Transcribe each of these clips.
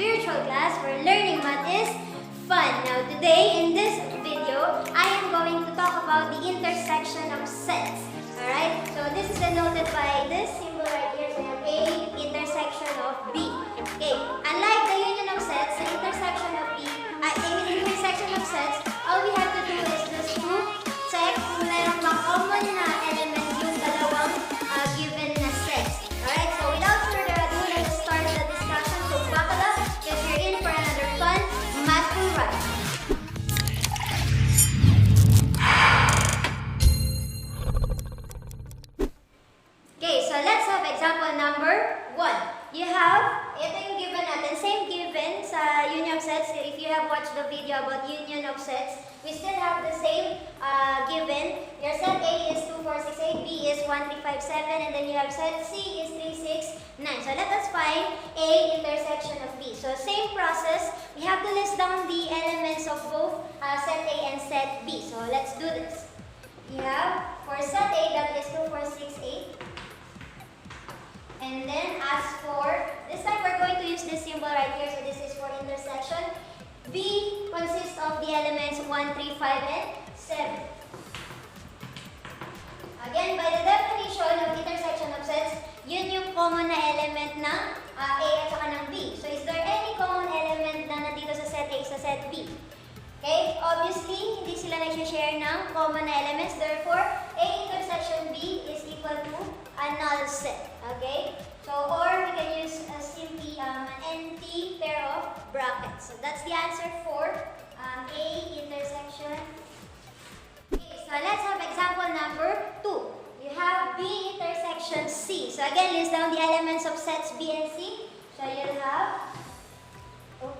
virtual class where learning math is fun. Now today in this video, I am going to talk about the intersection of sets. Alright, so this is denoted by this symbol right here. So we have A intersection of B. Okay, unlike the union of sets, the intersection of sets, all we have to do is just to check kung meron bang common na element yung dalawang given na sets. Alright, so without further ado, let's start the discussion. So buckle up because you're in for another fun math ride. Okay, so let's have example number 1. You have, ito yung given natin, same given sa union of sets. If you have watched the video about union of sets, we still have the same given. Your set A is 2, 4, 6, 8, B is 1, 3, 5, 7, and then you have set C is 3, 6, 9. So let us find A intersection of B. So same process, we have to list down the elements of both set A and set B. So let's do this. We have, for set A, that is 2, 4, 6, 8. And then as for, this time we're going to use this symbol right here. So this is for intersection. B consists of the elements 1, 3, 5, and 7. Again, by the definition of intersection of sets, yun yung common na element ng A at saka ng B. So is there any common element na nandito sa set A, sa set B? Okay, obviously, hindi sila nag-share ng common na elements. Therefore, A intersection B is equal to a null set. Okay? So, or we can use simply an empty pair of brackets. So, that's the answer for A intersection. Okay, so let's have example number 2. You have B intersection C. So, again, list down the elements of sets B and C. So, you'll have 1,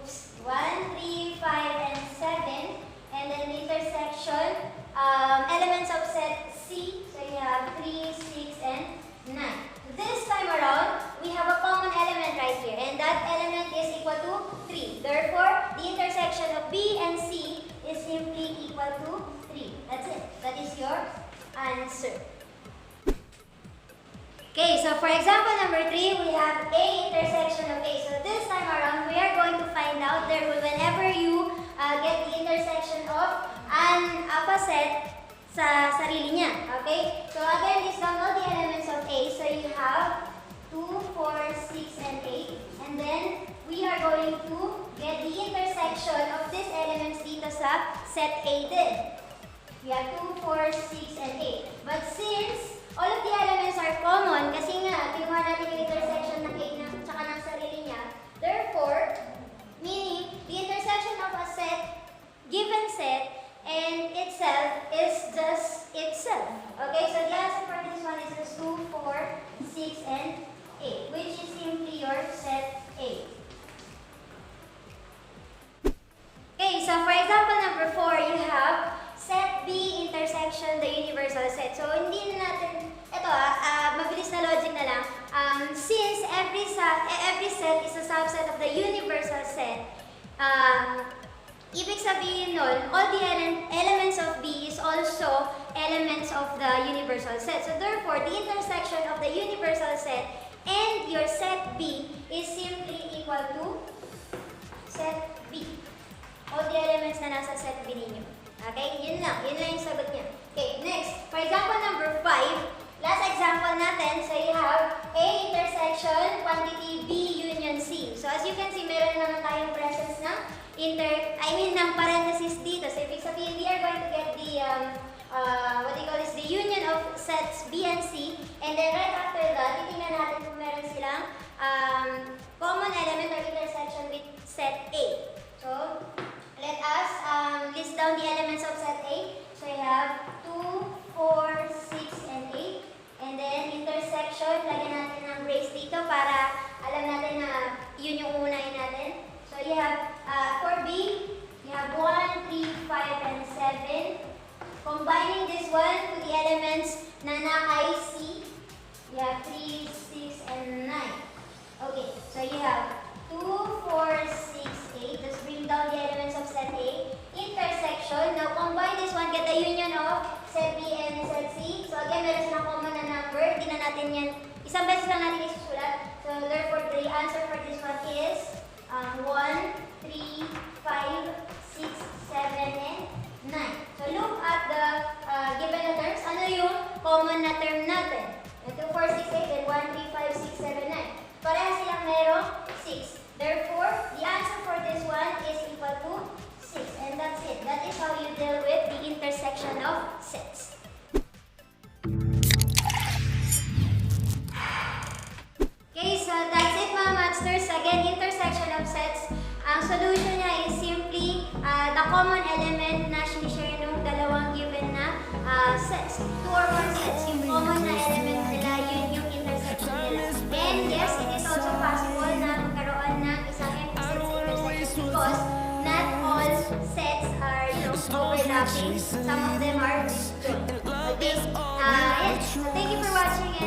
3, 5, and 7. And then the intersection elements of set C. So, you have 3, 6, and 9. This time around, we have a common element right here, and that element is equal to 3. Therefore, the intersection of B and C is simply equal to 3. That's it. That is your answer. Okay, so for example number 3, we have A intersection of A. So this time around, we are going to find out there whenever you get the intersection of an set sa sarili niya. Okay? So again, list down all the elements of A. So you have 2, 4, 6, and 8. And then, we are going to get the intersection of these elements dito sa set A din. We have 2, 4, 6, and 8. But since all of the elements are common, kasi nga, kinuha natin yung intersection ng A na tsaka ng sarili niya, therefore, meaning, the intersection of a set, given set, and itself is just itself. Okay, so the answer for this one is just 2, 4, 6, and 8, which is simply your set A. Okay, so for example number 4, you have set B intersection the universal set. So hindi na natin, ito mabilis na logic na lang. Since every set is a subset of the universal set, ibig sabihin nun, all the elements of B is also elements of the universal set. So therefore, the intersection of the universal set and your set B is simply equal to set B. All the elements na nasa set B ninyo. Okay? Yun lang yung sagot niya. Okay, next. For example number 5, last example natin, so you have A intersection quantity B union C. So as you can see, meron naman tayong presence ng ng parenthesis dito. So, ibig sabihin, we are going to get the, the union of sets B and C. And then, right after that, titingnan natin kung meron silang common element or intersection with set A. So, let us list down the elements of set A. So, we have 2, 4, 6, and 8. And then, intersection, lagyan natin ng brace dito para alam natin na yun yung unahin natin. So, you have, for B, you have 1, 3, 5, and 7. Combining this one to the elements na na-I C, you have 3, 6, and 9. Okay, so you have 2, 4, 6, 8. Just bring down the elements of set A. Intersection. Now, combine this one, get the union of set B and set C. So, again, meron silang common na number. Hindi na natin yan, isang beses lang natin isusulat. So, therefore, the answer for this one is 1, 3, 5, 6, 7, and 9. So look at the given na terms. Ano yung common na term natin? 2, 4, 6, 8, and 1, 3, 5, 6, 7, 9. Pareha silang merong 6. Therefore, the answer for this one is equal to 6. And that's it. That is how you deal with the intersection of sets. Okay, so that's it mga Mathsters. Again, intersection of sets. Ang solution niya is simply the common element na sinishare ng dalawang given na sets. 2 or more sets. Yung common na element nila, yun yung intersection nila. And yes, it is also possible na magkaroon ng isang empty sets intersection because not all sets are overlapping. Some of them are disjoint. Okay? So thank you for watching.